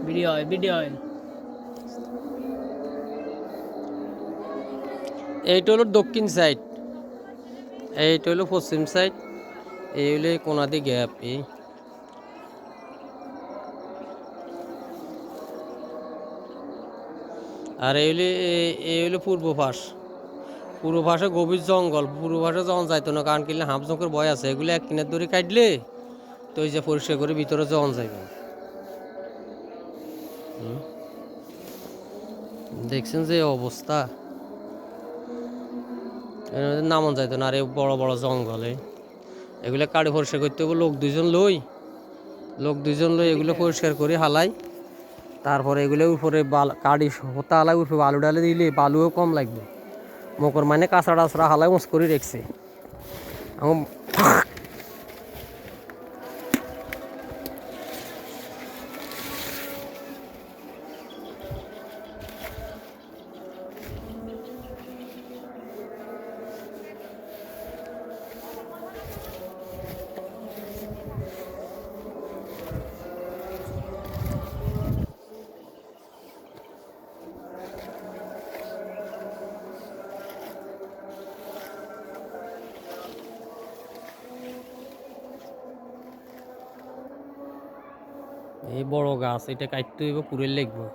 Video হয়। এইটা হলো দক্ষিণ সাইড, এইটা হলো পশ্চিম সাইড, এই হলো কোনা দিয়ে গ্যাপ। আর এই হলো পূর্ব পাশ। পূর্ব পাশে গভীর জঙ্গল, পূর্ব পাশে যখন যাইতো না, কারণ কিনলে হাঁপ জঙ্কর ভয় আছে, এগুলো এক কিনার দড়ি কাটলে তো ওই যে পরিষ্কার করে ভিতরে যখন যাইবে। দেখছেন যে অবস্থা, নামন যাইতো না। আর এই বড় বড় জঙ্গলে এগুলো কাড়ি পরিষ্কার করতে হবে, লোক দুইজন লই এগুলো পরিষ্কার করে হালাই। তারপরে এগুলো উপরে কাড়ি হতা হালাই, উপরে বালু ডালে দিলে বালুও কম লাগবে। মকর মানে কাঁচা টাচড়া হালাই মুস করে রেখছে। এই বড় গাছ, এটা কাটতে হইব, পুরে লিখবো।